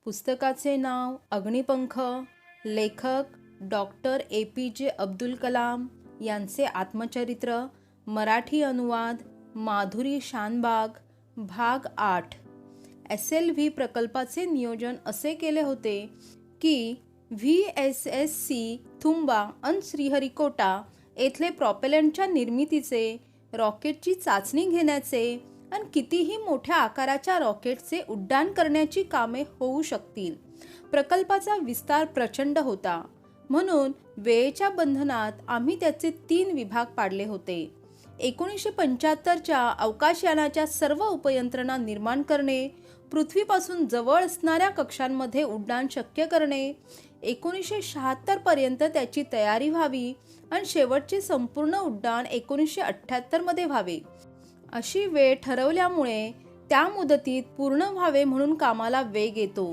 पुस्तकाचे नाव अग्निपंख. लेखक doctor APJ Abdul Kalam यांचे आत्मचरित्र. मराठी अनुवाद माधुरी शानबाग. भाग 8. SLV प्रकल्पाचे नियोजन असे केले होते की VSSC थुंबा अन श्रीहरिकोटा येथले प्रॉपेलंटच्या निर्मितीचे, रॉकेटची चाचणी घेण्याचे आणि कितीही मोठ्या आकाराच्या रॉकेटचे उड्डाण करण्याची कामे होऊ शकतील. प्रकल्पाचा विस्तार प्रचंड होता, म्हणून वेळेच्या बंधनात आम्ही त्याचे 3 विभाग पाडले होते. 1975च्या अवकाशयानाच्या सर्व उपयंत्रणा निर्माण करणे, पृथ्वीपासून जवळ असणाऱ्या कक्षांमध्ये उड्डाण शक्य करणे, 1976 पर्यंत त्याची तयारी व्हावी आणि शेवटचे संपूर्ण उड्डाण 1978 मध्ये व्हावे, अशी वेळ ठरवल्यामुळे त्या मुदतीत पूर्ण व्हावे म्हणून कामाला वेग येतो.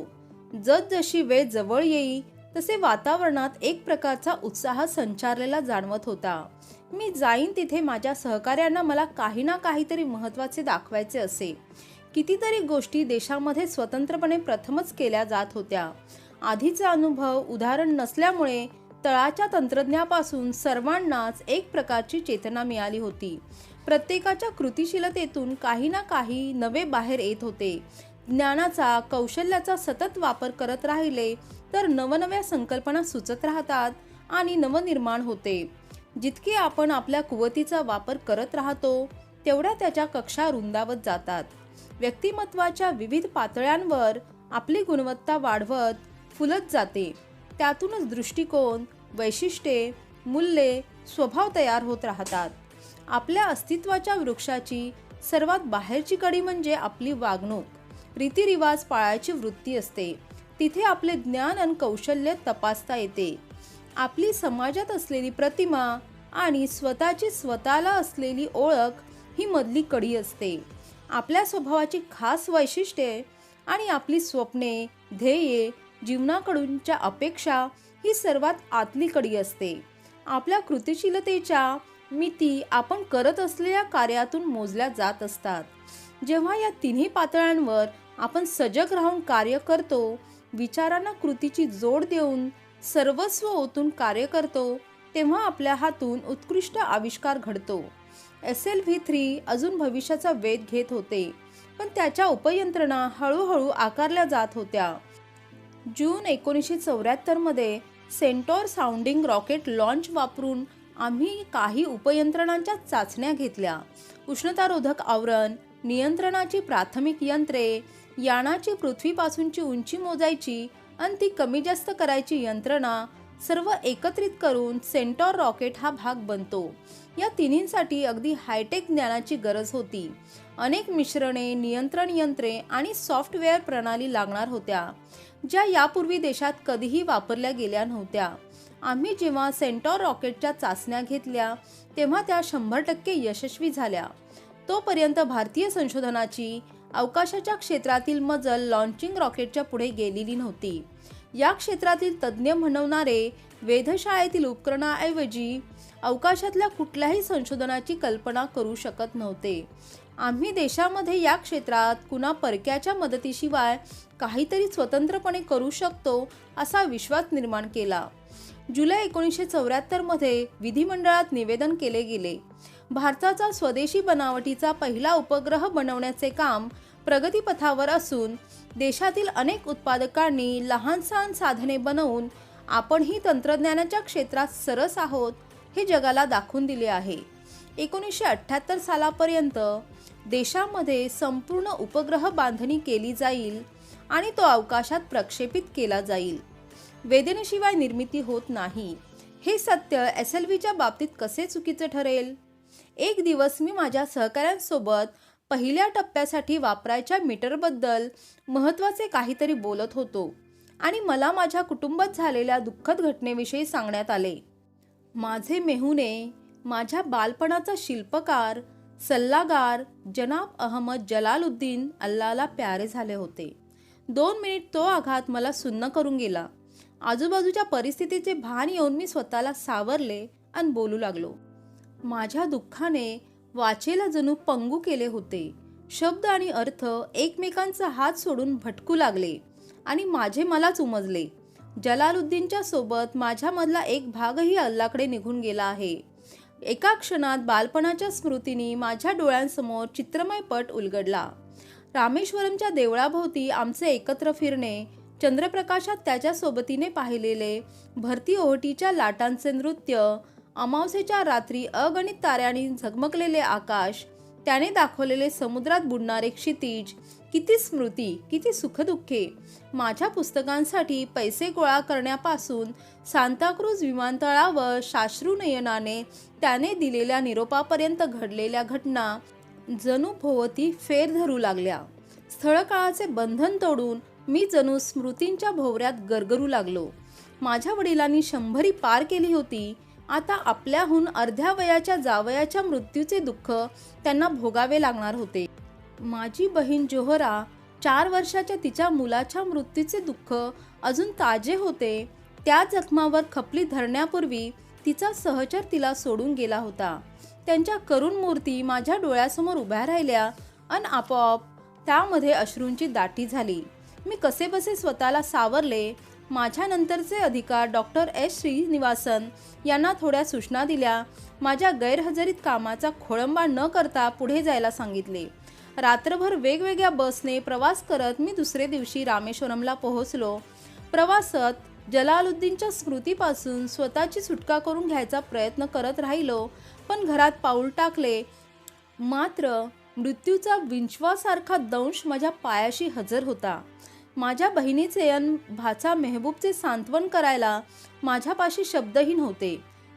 जसजशी वेळ जवळ येई तसे वातावरणात एक प्रकारचा उत्साह संचारलेला जाणवत होता. मी जाईन तिथे माझ्या सहकाऱ्यांना मला काही ना काहीतरी महत्त्वाचे दाखवायचे असे. कितीतरी गोष्टी देशामध्ये स्वतंत्रपणे प्रथमच केल्या जात होत्या. आधीचा अनुभव उदाहरण नसल्यामुळे तळाच्या तंत्रज्ञापासून सर्वांनाच एक प्रकारची चेतना मिळाली होती. प्रत्येकाच्या कृतिशीलतेतून काही ना काही नवे बाहेर येत होते. ज्ञानाचा, कौशल्याचा सतत वापर करत राहिले तर नवनव्या संकल्पना सुचत राहतात आणि नवनिर्माण होते. जितके आपण आपल्या कुवतीचा वापर करत राहतो तेवढ्या त्याच्या कक्षा रुंदावत जातात. व्यक्तिमत्वाच्या विविध पातळ्यांवर आपली गुणवत्ता वाढवत फुलत जाते. त्यातूनच दृष्टिकोन, वैशिष्ट्ये, मूल्ये, स्वभाव तयार होत राहतात. आपल्या अस्तित्वाच्या वृक्षाची सर्वात बाहेरची कडी म्हणजे आपली वागणूक. रीतिरिवाज पाळायची वृत्ती असते. तिथे आपले ज्ञान आणि कौशल्य तपासता येते. आपली समाजात असलेली प्रतिमा आणि स्वतःला असलेली ओळख ही मधली कडी असते. आपल्या स्वभावाची खास वैशिष्ट्ये आणि आपली स्वप्ने, ध्येये, जीवनाकडूनच्या अपेक्षा ही सर्वात आतली कडी असते. आपल्या कृतिशीलतेच्या मिती आपण करत असलेल्या कार्यातून मोजल्या जात असतात. जेव्हा या तिन्ही पातळ्यांवर आपण सजग राहून कार्य करतो, विचारांना कृतीची जोड देऊन सर्वस्व ओतून कार्य करतो, तेव्हा आपल्या हातून उत्कृष्ट आविष्कार घडतो. SLV-3 अजून भविष्याचा वेध घेत होते, पण त्याच्या उपयंत्रणा हळूहळू आकारल्या जात होत्या. जून 1974 मध्ये सेंटॉर साऊंडिंग रॉकेट लॉन्च वापरून आम्ही काही उपयंत्रणांच्या चाचण्या घेतल्या. उष्णतारोधक आवरण, नियंत्रणाची प्राथमिक यंत्रे, यानाची पृथ्वीपासूनची उंची मोजायची आणि ती कमी जास्त करायची यंत्रणा सर्व एकत्रित करून सेंटॉर रॉकेट हा भाग बनतो. या तिन्हींसाठी अगदी हायटेक ज्ञानाची गरज होती. अनेक मिश्रणे, नियंत्रण यंत्रे आणि सॉफ्टवेअर प्रणाली लागणार होत्या, ज्या यापूर्वी देशात कधीही वापरल्या गेल्या नव्हत्या. आम्ही जेव्हा सेंटॉर रॉकेटच्या चाचण्या घेतल्या तेव्हा त्या 100% यशस्वी झाल्या. तोपर्यंत भारतीय संशोधनाची अवकाशाच्या क्षेत्रातील मजल लॉन्चिंग रॉकेटच्या पुढे गेलेली नव्हती. या क्षेत्रातील तज्ज्ञ म्हणवणारे वेधशाळेतील उपकरणाऐवजी अवकाशातल्या कुठल्याही संशोधनाची कल्पना करू शकत नव्हते. आम्ही देशामध्ये या क्षेत्रात कुणा परक्याच्या मदतीशिवाय काहीतरी स्वतंत्रपणे करू शकतो असा विश्वास निर्माण केला. जुलै 1974 मध्ये विधिमंडळात निवेदन केले गेले. भारताचा स्वदेशी बनावटीचा पहिला उपग्रह बनवण्याचे काम प्रगतीपथावर असून देशातील अनेक उत्पादकांनी लहान-सहान साधने बनवून आपण ही तंत्रज्ञानाच्या क्षेत्रात सरस आहोत हे जगाला दाखवून दिले आहे. 1978 सालापर्यंत देशामध्ये संपूर्ण उपग्रह बांधणी केली जाईल आणि तो अवकाशात प्रक्षेपित केला जाईल. वेदनेशिवाय निर्मिती होत नाही. हे सत्य SLVच्या बाबतीत कसे चुकीचे ठरेल? एक दिवस मी माझ्या सहकाऱ्यांसोबत पहिल्या टप्प्यासाठी वापरायच्या मीटरबद्दल महत्त्वाचे काहीतरी बोलत होतो आणि मला माझ्या कुटुंबात झालेल्या दुःखद घटनेविषयी सांगण्यात आले. माझे मेहुणे, माझ्या बालपणाचा शिल्पकार, सल्लागार जनाब अहमद जलालुद्दीन अल्लाला प्यारे झाले होते. 2 मिनिट तो आघात मला सुन्न करून गेला. आजूबाजूच्या परिस्थितीचे भान येऊन मी स्वतःला सावरले आणि बोलू लागलो. माझ्या दुःखाने वाचेला जणू पंगू केले होते. शब्द आणि अर्थ एकमेकांचा हात सोडून भटकू लागले. आणि माझे मलाच उमजले. जलालुद्दीनच्या सोबत माझ्यामधला एक भागही अल्लाकडे निघून गेला आहे. एका क्षणात बालपणाच्या स्मृतींनी माझ्या डोळ्यांसमोर चित्रमय पट उलगडला. रामेश्वरमच्या देवळाभोवती आमचे एकत्र फिरणे, चंद्रप्रकाशात त्याच्या सोबतीने पाहिलेले भरती ओहोटीच्या लाटांचे नृत्य, अमावस्येच्या रात्री अगणित ताऱ्यांनी झगमगलेले आकाश, त्याने दाखवलेले समुद्रात बुडणारे क्षितिज, किती स्मृती, किती सुखदुःखे. माझ्या पुस्तकांसाठी पैसे गोळा करण्यापासून सांताक्रूज विमानतळावर साश्रुनयनाने त्याने दिलेल्या निरोपापर्यंत घडलेल्या घटना जणू भोवती फेर धरू लागल्या. स्थळकाळाचे बंधन तोडून मी जणू स्मृतींच्या भोवऱ्यात गरगरू लागलो. माझ्या वडिलांनी 100 पार केली होती. आता आपल्याहून अर्ध्या वयाच्या जावयाच्या मृत्यूचे दुःख त्यांना भोगावे लागणार होते. माझी बहीण जोहरा 4 वर्षाच्या तिच्या मुलाच्या मृत्यूचे दुःख अजून ताजे होते. त्या जखमावर खपली धरण्यापूर्वी तिचा सहचर तिला सोडून गेला होता. त्यांच्या करुण मूर्ती माझ्या डोळ्यासमोर उभ्या राहिल्या आणि आपोआप त्यामध्ये अश्रूंची दाटी झाली. मी कसेबसे स्वतःला सावरले. माझ्या नंतरचे अधिकार डॉक्टर एस श्रीनिवासन यांना थोड्या सूचना दिल्या. माझ्या गैरहजेरीत कामाचा खोळंबा न करता पुढे जायला सांगितले. रात्रभर वेगवेगळ्या बसने प्रवास करत मी दुसरे दिवशी रामेश्वरमला पोहोचलो. प्रवासात जलालुद्दीनच्या स्मृतीपासून स्वतःची सुटका करून घ्यायचा प्रयत्न करत राहिलो, पण घरात पाऊल टाकले मात्र मृत्यूचा विंचवासारखा दंश माझ्या पायाशी हजर होता. माझ्या बहिणीचे अन भाचा मेहबूबचे सांत्वन करायला माझ्यापाशी शब्दही नव्हते.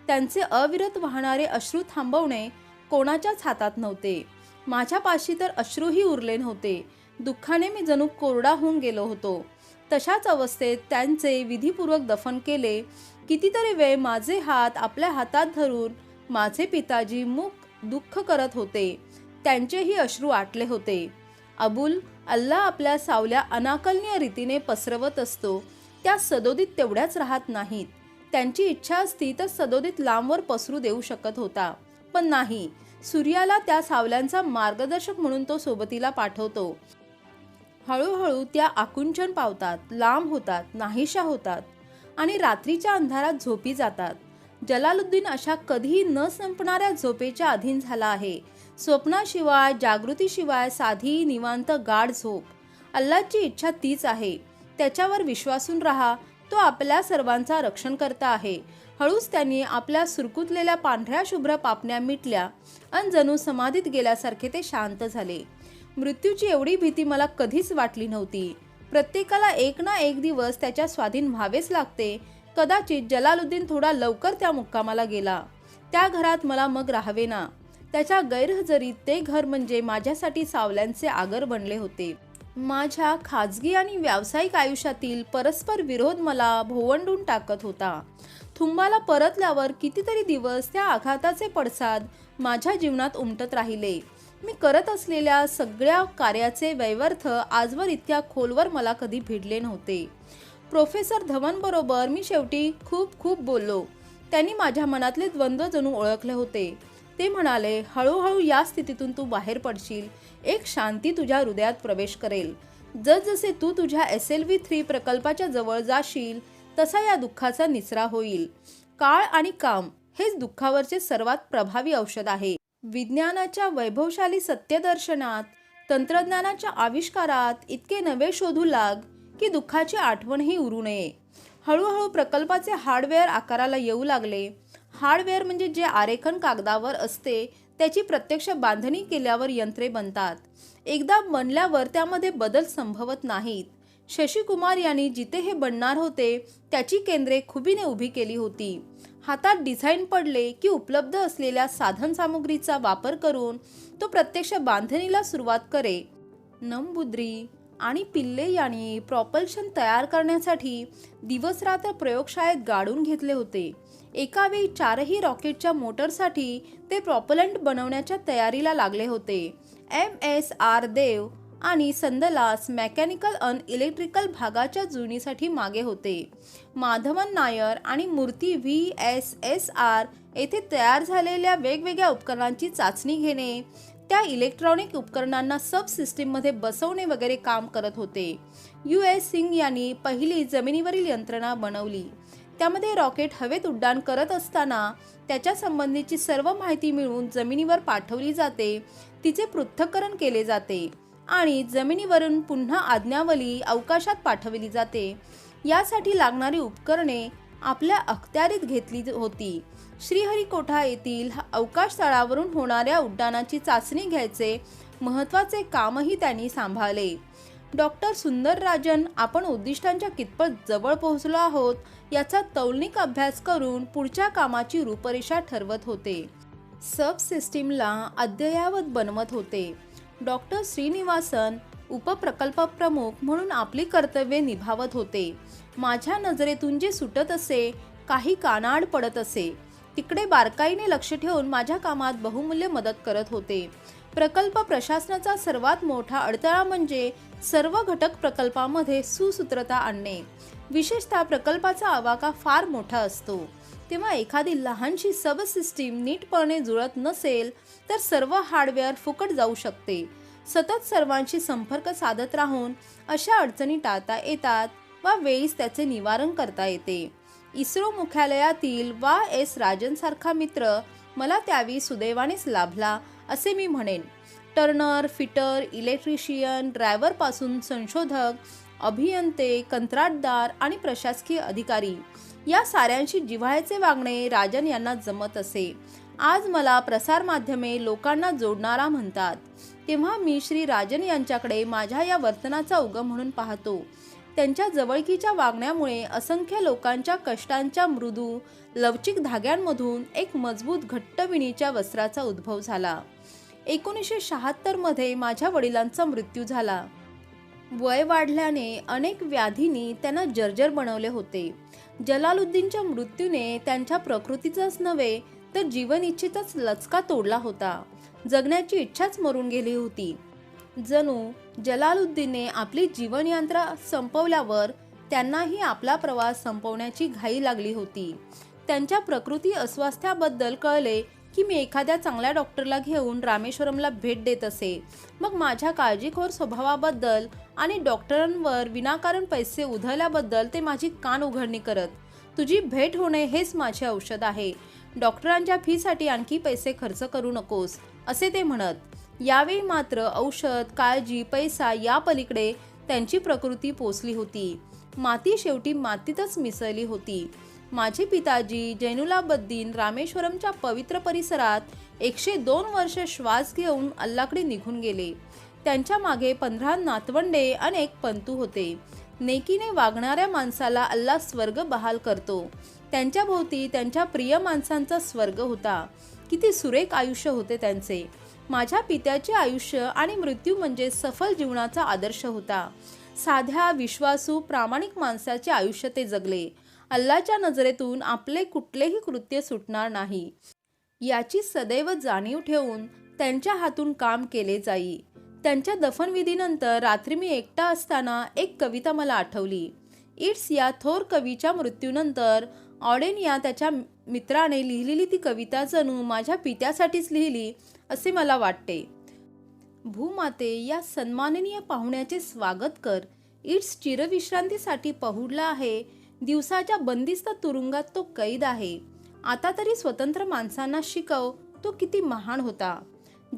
त्यांचे अविरत वाहणारे अश्रू थांबवणे कोणाच्याच हातात नव्हते. माझ्यापाशी तर अश्रूही उरले नव्हते. दुःखाने मी जणू कोरडा होऊन गेलो होतो. तशाच अवस्थेत त्यांचे विधिपूर्वक दफन केले. कितीतरी वेळ माझे हात आपल्या हातात धरून माझे पिताजी मूक दुःख करत होते. त्यांचेही अश्रू आटले होते. अबुल, अल्लाह आपल्या सावल्या अनाकलनीय रीतीने पसरवत असतो. त्या सदोदित तेवढ्याच राहत नाहीत. त्यांची इच्छा असती तर सदोदित लांबवर पसरू देऊ शकत होता, पण नाही. सूर्याला त्या सावल्यांचा मार्गदर्शक म्हणून तो सोबतीला पाठवतो. हळूहळू त्या आकुंचन पावतात, लांब होतात, नाहीशा होतात आणि रात्रीच्या अंधारात झोपी जातात. जलालुद्दीन अशा कधीही न संपणाऱ्या झोपेच्या अधीन झाला आहे. स्वप्नाशिवाय, जागृतीशिवाय साधी निवांत गाढ झोप. अल्लाची इच्छा तीच आहे. त्याच्यावर विश्वासून राहा. तो आपल्या सर्वांचा रक्षणकर्ता आहे. हळूच त्यांनी आपल्या सुरकुतलेल्या पांढऱ्या शुभ्र पापण्या मिटल्या आणि जणू समाधीत गेल्यासारखे ते शांत झाले. मृत्यूची एवढी भीती मला कधीच वाटली नव्हती. प्रत्येकाला एक ना एक दिवस त्याच्या स्वाधीन व्हावेच लागते. कदाचित जलालुद्दीन थोडा लवकर त्या मुक्कामाला गेला. त्या घरात मला मग राहावेना. त्याच्या गैरहजेरीत ते घर म्हणजे माझ्यासाठी सावल्यांचे आगर बनले होते. माझ्या खाजगी आणि व्यावसायिक आयुष्यातील परस्पर विरोध मला भोवंडून टाकत होता. थुंबाला परतल्यावर कितीतरी दिवस त्या आघाताचे पडसाद माझ्या जीवनात उमटत राहिले. मी करत असलेल्या सगळ्या कार्याचे वैवर्थ आजवर इतक्या खोलवर मला कधी भिडले नव्हते. प्रोफेसर धवन बरोबर मी शेवटी खूप खूप बोललो. त्यांनी माझ्या मनातले द्वंद्व जणू ओळखले होते. ते म्हणाले, हळूहळू या स्थितीतून तू बाहेर पडशील. एक शांती तुझ्या हृदयात प्रवेश करेल. जसजसे तू तुझ्या SLV3 प्रकल्पाच्या जवळ जाशील तसा या दुःखाचा निचरा होईल. काळ आणि काम हेच दुःखावरचे सर्वात प्रभावी औषध आहे. विज्ञानाच्या वैभवशाली सत्यदर्शनात, तंत्रज्ञानाच्या आविष्कारात इतके नवे शोधू लाग की दुःखाची आठवणही उरू नये. हळूहळू प्रकल्पाचे हार्डवेअर आकाराला येऊ लागले. हार्डवेअर म्हणजे जे आरेखन कागदावर असते त्याची प्रत्यक्ष बांधणी केल्यावर यंत्रे बनतात. एकदा बनल्यावर त्यामध्ये बदल संभवत नाहीत. शशीकुमार यांनी जिथे हे बनणार होते त्याची केंद्रे खुबीने उभी केली होती. हातात डिझाईन पडले की उपलब्ध असलेल्या साधनसामुग्रीचा वापर करून तो प्रत्यक्ष बांधणीला सुरुवात करे. नमबुद्री आणि पिल्ले यांनी प्रॉपल्शन तयार करण्यासाठी दिवसरात्र प्रयोगशाळेत गाडून घेतले होते. एकावेळी 4ही रॉकेटच्या मोटरसाठी ते प्रॉपलंट बनवण्याच्या तयारीला लागले होते. MS.R. देव आणि संदलास मेकॅनिकल अन इलेक्ट्रिकल भागाच्या जुळणीसाठी मागे होते. माधवन नायर आणि मूर्ती VSSR येथे तयार झालेल्या वेगवेगळ्या उपकरणांची चाचणी घेणे, त्या इलेक्ट्रॉनिक उपकरणांना सब सिस्टीममध्ये बसवणे वगैरे काम करत होते. US सिंग यांनी पहिली जमिनीवरील यंत्रणा बनवली. त्यामध्ये रॉकेट हवेत उड्डाण करत असताना त्याच्या संबंधीची सर्व माहिती मिळवून जमिनीवर पाठवली जाते, तिचे पृथक्करण केले जाते आणि जमिनीवरून पुन्हा आज्ञावली अवकाशात पाठवली जाते. यासाठी लागणारी उपकरणे आपल्या अखत्यारीत घेतली होती. श्रीहरिकोटा येथील अवकाश तळावरून होणाऱ्या उड्डाणाची चाचणी घ्यायचे महत्त्वाचे कामही त्यांनी सांभाळले. डॉक्टर सुंदरराजन आपण उद्दिष्टांच्या कितपत जवळ पोहोचलो आहोत याचा तौलनिक अभ्यास करून पुढच्या कामाची रूपरेषा ठरवत होते. सब सिस्टीमला अद्ययावत बनवत होते. डॉक्टर श्रीनिवासन उपप्रकल्प प्रमुख म्हणून आपली कर्तव्ये निभावत होते. माझ्या नजरेतून जे सुटत असे, काही कानाड पडत असे, तिकडे बारकाईने लक्ष ठेवून माझ्या कामात बहुमूल्य मदत करत होते. प्रकल्प प्रशासनाचा सर्वात मोठा अडथळा म्हणजे सर्व घटक प्रकल्पामध्ये सुसूत्रता आणणे. विशेषतः प्रकल्पाचा आवाका फार मोठा असतो तेव्हा एखादी लहानशी सब सिस्टीम नीटपणे जुळत नसेल तर सर्व हार्डवेअर फुकट जाऊ शकते. सतत सर्वांशी संपर्क साधत राहून अशा अडचणी टाळता येतात वा वेळीच त्याचे निवारण करता येते. इस्रो मुख्यालयातील S राजन सारखा मित्र मला त्यावेळी सुदैवानेच लाभला असे मी म्हणेन. टर्नर, फिटर, इलेक्ट्रिशियन, ड्रायव्हर पासून संशोधक, अभियंते, कंत्राटदार आणि प्रशासकीय अधिकारी या साऱ्यांशी जिव्हाळ्याचे वागणे राजन यांना जमत असे. आज मला प्रसारमाध्यमे लोकांना जोडणारा म्हणतात तेव्हा मी श्री राजन यांच्याकडे माझ्या या वर्तनाचा उगम म्हणून पाहतो. त्यांच्या जवळकीच्या वागण्यामुळे असंख्य लोकांच्या कष्टांच्या मृदू लवचिक धाग्यांमधून एक मजबूत घट्ट विणीच्या वस्त्राचा उद्भव झाला. 1976 मध्ये माझ्या वडिलांचा मृत्यू झाला. वय वाढल्याने अनेक व्याधींनी त्यांना जर्जर बनवले होते. जलालुद्दीनच्या मृत्यूने त्यांच्या प्रकृतीचाच नव्हे तर जीवन इच्छेचाच लचका तोडला होता. जगण्याची इच्छाच मरून गेली होती. जणू जलालुद्दीनने आपली जीवनयात्रा संपवल्यावर त्यांनाही आपला प्रवास संपवण्याची घाई लागली होती. त्यांच्या प्रकृती अस्वास्थ्याबद्दल कळले की मी एखाद्या चांगल्या डॉक्टरला घेऊन रामेश्वरमला भेट देत असे. मग माझ्या काळजीखोर स्वभावाबद्दल आणि डॉक्टरांवर विनाकारण पैसे उधळल्याबद्दल ते माझी कान उघडणी करत, तुझी भेट होणे हेच माझे औषध आहे, डॉक्टरांच्या फीसाठी आणखी पैसे खर्च करू नकोस असे ते म्हणत. यावेळी मात्र औषध, काळजी, पैसा या पलीकडे त्यांची प्रकृती पोचली होती. माती शेवटी मातीतच मिसळली होती. माझे पिताजी जैनुलाब्दीन रामेश्वरमच्या पवित्र परिसरात 102 वर्ष श्वास घेऊन अल्लाकडे निघून गेले. त्यांच्या मागे 15 नातवंडे अनेक पंतू होते. नेकीने वागणाऱ्या माणसाला अल्लाह स्वर्ग बहाल करतो. त्यांच्या भोवती त्यांच्या प्रिय माणसांचा स्वर्ग होता. किती सुरेख आयुष्य होते त्यांचे. माझ्या पित्याचे आयुष्य आणि मृत्यू म्हणजे सफल जीवनाचा आदर्श होता. साध्या, विश्वासू, प्रामाणिक माणसाचे आयुष्य ते जगले. अल्लाच्या नजरेतून आपले कुठलेही कृत्य सुटणार नाही याची सदैव जाणीव ठेवून त्यांच्या हातून काम केले जाई. त्यांच्या दफनविधीनंतर रात्री मी एकटा असताना एक कविता मला आठवली. इट्स या थोर कवीच्या मृत्यूनंतर ऑडेन या त्याच्या मित्राने लिहिलेली ती कविता जणू माझ्या पित्यासाठीच लिहिली असे मला वाटते. भूमाते, या सन्माननीय पाहुण्याचे स्वागत कर. इट्स चिरविश्रांतीसाठी पहुडला आहे. दिवसाच्या बंदिस्त तुरुंगात तो कैद आहे. आता तरी स्वतंत्र माणसांना शिकव, तो किती महान होता.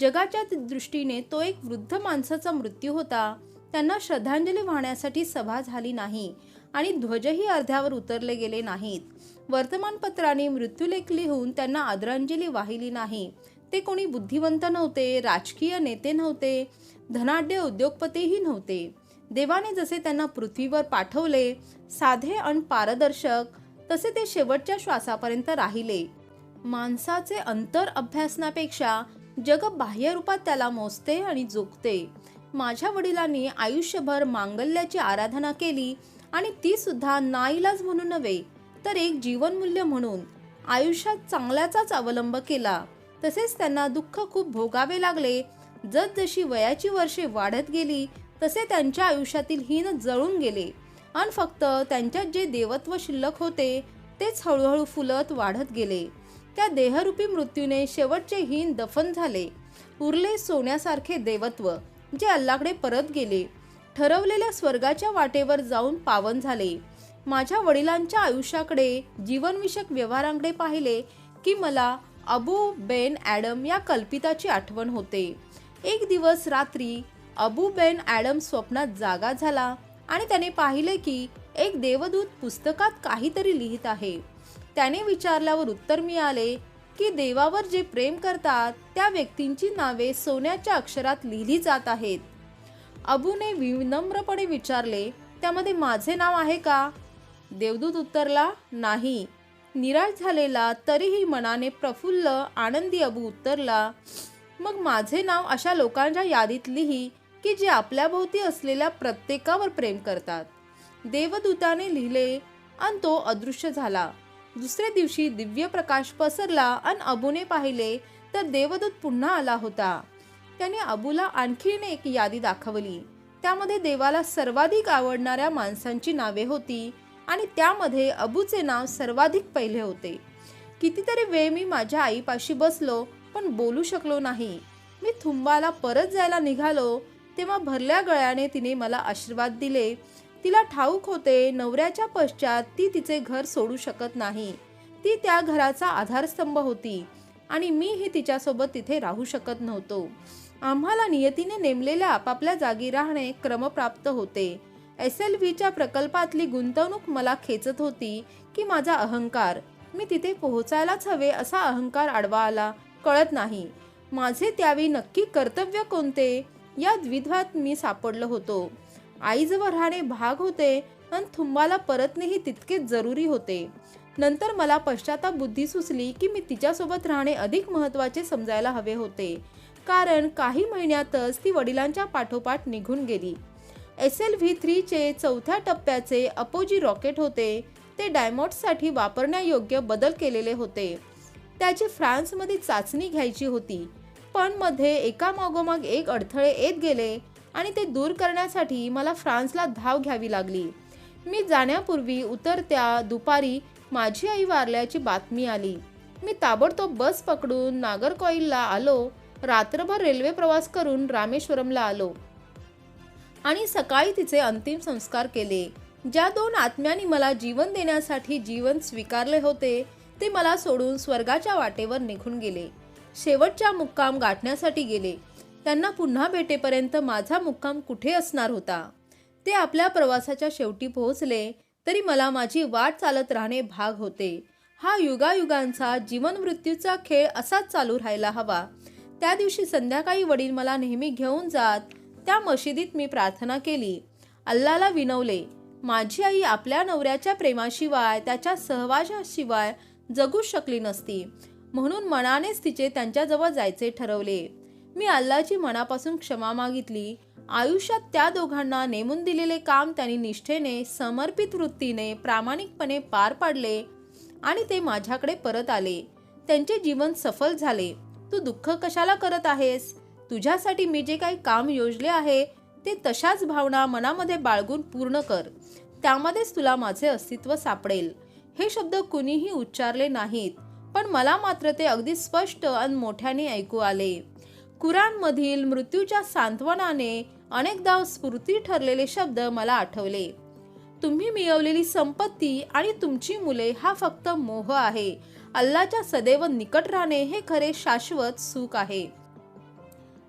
जगाच्या दृष्टीने तो एक वृद्ध माणसाचा मृत्यू होता. त्यांना श्रद्धांजली वाहण्यासाठी सभा झाली नाही आणि ध्वजही अर्ध्यावर उतरले गेले नाहीत. वर्तमानपत्रांनी मृत्यूलेख लिहून त्यांना आदरांजली वाहिली नाही. ते कोणी बुद्धिवंत नव्हते, राजकीय नेते नव्हते, धनाढ्य उद्योगपतीही नव्हते. देवाने जसे त्यांना पृथ्वीवर पाठवले, साधे आणि पारदर्शक, तसे ते शेवटच्या श्वासापर्यंत राहिले. माणसाचे अंतर अभ्यासण्यापेक्षा जग बाह्य रूपात त्याला मोजते आणि जोखते. माझ्या वडिलांनी आयुष्यभर मांगल्याची आराधना केली आणि ती सुद्धा नाईलाज म्हणून नव्हे तर एक जीवनमूल्य म्हणून. आयुष्यात चांगल्याचाच अवलंब केला. तसेच त्यांना दुःख खूप भोगावे लागले. जसजशी वयाची वर्षे वाढत गेली तसे त्यांच्या आयुष्यातील हीन जळून गेले आणि फक्त त्यांच्यात जे देवत्व शिल्लक होते तेच हळूहळू फुलत वाढत गेले. त्या देहरूपी मृत्यूने शेवटचे हीन दफन झाले. उरले सोन्यासारखे देवत्व, जे अल्लाकडे परत गेले, ठरवलेल्या स्वर्गाच्या वाटेवर जाऊन पावन झाले. माझ्या वडिलांच्या आयुष्याकडे, जीवनविषयक व्यवहारांकडे पाहिले की मला अबू बेन ॲडम या कल्पिताची आठवण होते. एक दिवस रात्री अबू बेन ॲडम स्वप्नात जागा झाला आणि त्याने पाहिले की एक देवदूत पुस्तकात काहीतरी लिहित आहे. त्याने विचारल्यावर उत्तर मिळाले की देवावर जे प्रेम करतात त्या व्यक्तींची नावे सोन्याच्या अक्षरात लिहिली जात आहेत. अबूने विनम्रपणे विचारले, त्यामध्ये माझे नाव आहे का? देवदूत उत्तरला, नाही. निराश झालेला तरीही मनाने प्रफुल्ल आनंदी अबू उत्तरला, मग माझे नाव अशा लोकांच्या यादीत लिही की जे आपल्याभोवती असलेल्या प्रत्येकावर प्रेम करतात. देवदूताने लिहिले आणि तो अदृश्य झाला. दुसऱ्या दिवशी दिव्य प्रकाश पसरला आणि अबूने पाहिले तर देवदूत पुन्हा आला होता. त्याने अबूला आणखीन एक यादी दाखवली. त्यामध्ये देवाला सर्वाधिक आवडणाऱ्या माणसांची नावे होती आणि त्यामध्ये अबूचे नाव सर्वाधिक पहिले होते. कितीतरी वेळ मी माझ्या आईपाशी बसलो पण बोलू शकलो नाही. मी थुंबाला परत जायला निघालो तेव्हा भरल्या गळ्याने तिने मला आशीर्वाद दिले. तिला ठाऊक होते नवऱ्याच्या पश्चात ती तिचे घर सोडू शकत नाही. ती त्या घराचा आधारस्तंभ होती आणि मीही तिच्यासोबत तिथे राहू शकत नव्हतो. आम्हाला नियतीने नेमलेल्या आपापल्या जागी राहणे क्रमप्राप्त होते. SLVच्या प्रकल्पातली गुंतवणूक मला खेचत होती की माझा अहंकार, मी तिथे पोहोचायलाच हवे असा अहंकार आडवा आला, कळत नाही. माझे त्यावेळी नक्की कर्तव्य कोणते या द्विधात मी सापडलो होतो. आईजवळ राहणे भाग होते आणि थुंबाला परतणेही तितकेच जरुरी होते. नंतर मला पश्चाताप बुद्धी सुचली की मी तिच्यासोबत राहणे अधिक महत्त्वाचे समजायला हवे होते, कारण काही महिन्यातच ती वडिलांच्या पाठोपाठ निघून गेली. SLV-3चे चौथ्या टप्प्याचे अपोजी रॉकेट होते. ते डायमंड्ससाठी वापरण्यायोग्य बदल केलेले होते. त्याची फ्रान्समध्ये चाचणी घ्यायची होती, पण मध्ये एकामागोमाग एक अडथळे येत गेले आणि ते दूर करण्यासाठी मला फ्रान्सला धाव घ्यावी लागली. मी जाण्यापूर्वी उतरत्या दुपारी माझी आई वारल्याची बातमी आली. मी ताबडतोब बस पकडून नागरकोइलला आलो. रात्रभर रेल्वे प्रवास करून रामेश्वरमला आलो आणि सकाळी तिचे अंतिम संस्कार केले. ज्या दोन आत्म्यांनी मला जीवन देण्यासाठी जीवन स्वीकारले होते ते मला सोडून स्वर्गाच्या वाटेवर निघून गेले. शेवटचा मुक्काम गाठण्यासाठी गेले. त्यांना पुन्हा भेटेपर्यंत माझा मुक्काम कुठे असणार होता? ते आपल्या प्रवासाच्या शेवटी पोहोचले तरी मला माझी वाट चालत राहणे भाग होते. हा युगायुगांचा जीवन मृत्यूचा खेळ असाच चालू राहायला हवा. त्या दिवशी संध्याकाळी वडील मला नेहमी घेऊन जात त्या मशिदीत मी प्रार्थना केली. अल्लाला विनवले. माझी आई आपल्या नवऱ्याच्या प्रेमाशिवाय, त्याच्या सहवासाशिवाय जगूच शकली नसती, म्हणून मनानेच तिचे त्यांच्याजवळ जायचे ठरवले. मी अल्लाची मनापासून क्षमा मागितली. आयुष्यात त्या दोघांना नेमून दिलेले काम त्यांनी निष्ठेने, समर्पित वृत्तीने, प्रामाणिकपणे पार पाडले आणि ते माझ्याकडे परत आले. त्यांचे जीवन सफल झाले. तू दुःख कशाला करत आहेस? तुझ्यासाठी मी जे काही काम योजले आहे ते तशाच भावना मनामध्ये बाळगून पूर्ण कर. त्यामध्येच तुला माझे अस्तित्व सापडेल. हे शब्द कुणीही उच्चारले नाहीत, पण मला मात्र ते अगदी स्पष्ट आणि मोठ्याने ऐकू आले. कुराणमधील मृत्यूच्या सांत्वनाने अनेकदा स्फूर्ती ठरलेले शब्द मला आठवले. तुम्ही मिळवलेली संपत्ती आणि तुमची मुले हा फक्त मोह आहे. अल्लाच्या सदैव निकट राहणे हे खरे शाश्वत सुख आहे.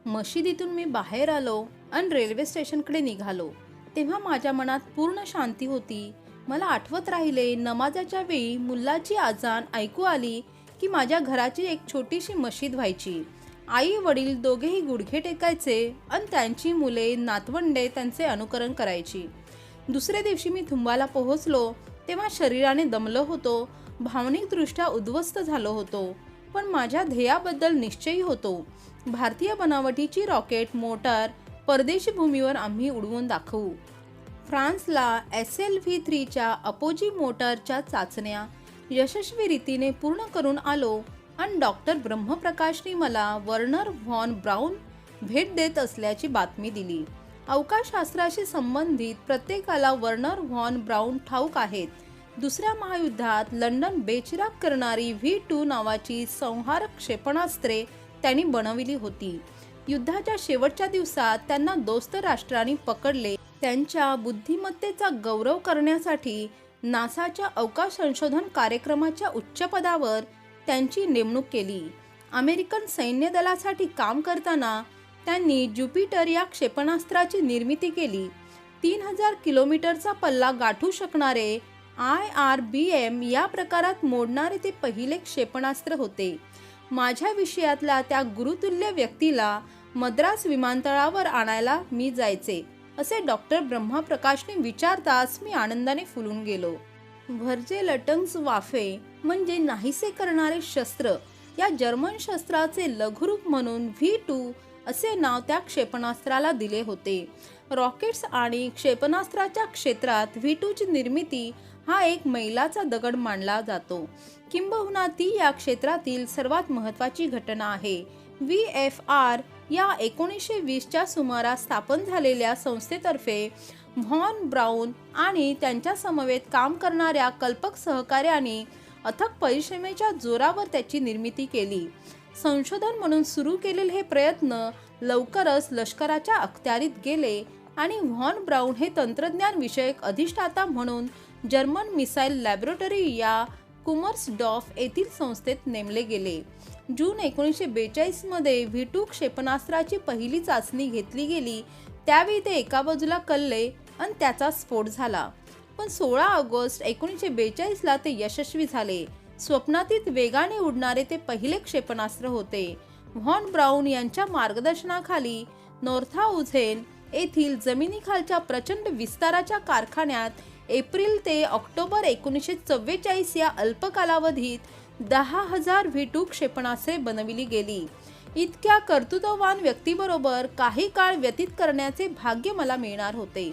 मशिदीतून मी बाहेर आलो आणि रेल्वे स्टेशनकडे निघालो. तेव्हा माझ्या मनात पूर्ण शांती होती. मला आठवत राहिले, नमाजाच्या वेळी मुल्लाची आजान ऐकू आली की माझ्या घराची एक छोटीशी मशीद व्हायची. आई वडील दोघेही गुडघे टेकायचे आणि त्यांची मुले नातवंडे त्यांचे अनुकरण करायची. दुसऱ्या दिवशी मी थुंबाला पोहोचलो तेव्हा शरीराने दमलो होतो, भावनिकदृष्ट्या उद्ध्वस्त झालो होतो, पण माझ्या ध्येयाबद्दल निश्चयी होतो. भारतीय बनावटीची रॉकेट मोटार परदेशी भूमीवर आम्ही उडवून दाखवू. फ्रान्सला SLV-3च्या अपोजी मोटारच्या चाचण्या यशस्वी रीतीने पूर्ण करून आलो आणि डॉक्टर ब्रह्मप्रकाशने मला वर्नर व्हॉन ब्राऊन भेट देत असल्याची बातमी दिली. अवकाशशास्त्राशी संबंधित प्रत्येकाला वर्नर व्हॉन ब्राऊन ठाऊक आहेत. दुसऱ्या महायुद्धात लंडन बेचिराख करणारी V2 नावाची संहारक क्षेपणास्त्रे त्यांनी बनविली होती. युद्धाच्या शेवटच्या दिवसात त्यांना दोस्त राष्ट्रांनी पकडले. त्यांच्या बुद्धिमत्तेचा गौरव करण्यासाठी नासाच्या अवकाश संशोधन कार्यक्रमाच्या उच्च पदावर त्यांची नेमणूक केली. अमेरिकन सैन्य दलासाठी काम करताना त्यांनी ज्युपिटर या क्षेपणास्त्राची निर्मिती केली. 3000 किलोमीटरचा पल्ला गाठू शकणारे IRBM या प्रकारात मोडणारे ते पहिले क्षेपणास्त्र होते. माझ्या विषयातल्या त्या गुरुतुल्य व्यक्तीला मद्रास विमानतळावर आणायला मी जायचे, असे डॉक्टर ब्रह्मप्रकाशने विचारताच मी आनंदाने फुलून गेलो. व्हर्जेलटंग्सवाफे म्हणजे नाहीसे करणारे शस्त्र या जर्मन शस्त्राचे लघुरूप म्हणून V2 असे नाव त्या क्षेपणास्त्राला दिले होते. रॉकेट्स आणि क्षेपणास्त्राच्या क्षेत्रात V2 ची निर्मिती हा एक मैलाचा दगड मानला जातो. किंबहुना ती या क्षेत्रातील सर्वात महत्त्वाची घटना आहे. VFR या 1920च्या सुमारास स्थापन झालेल्या संस्थेतर्फे व्हॉन ब्राऊन आणि त्यांच्या समवेत काम करणाऱ्या कल्पक सहकार्याने अथक परिश्रमेच्या जोरावर त्याची निर्मिती केली. संशोधन म्हणून सुरू केलेले हे प्रयत्न लवकरच लष्कराच्या अखत्यारीत गेले आणि व्हॉन ब्राऊन हे तंत्रज्ञान विषयक अधिष्ठाता म्हणून जर्मन मिसाईल लॅबोरेटरी या कुमर्सडॉर्फ येथील संस्थेत नेमले गेले. जून 1942 मध्ये V2 क्षेपणास्त्राची पहिली चाचणी घेतली गेली. त्यावेळी ते एका बाजूला कलले आणि त्याचा स्फोट झाला. पण 16 ऑगस्ट 1942 ला ते यशस्वी झाले. स्वप्नातीत वेगाने उडणारे ते पहिले क्षेपणास्त्र होते. व्हॉन ब्राऊन यांच्या मार्गदर्शनाखाली नॉर्थहाउझेन येथील जमिनीखालच्या प्रचंड विस्ताराच्या कारखान्यात एप्रिल ते ऑक्टोबर 1944 या अल्प कालावधीत 10,000 V2 क्षेपणास्त्रे बनविली गेली. इतक्या कर्तृत्ववान व्यक्तीबरोबर काही काळ व्यतीत करण्याचे भाग्य मला मिळणार होते.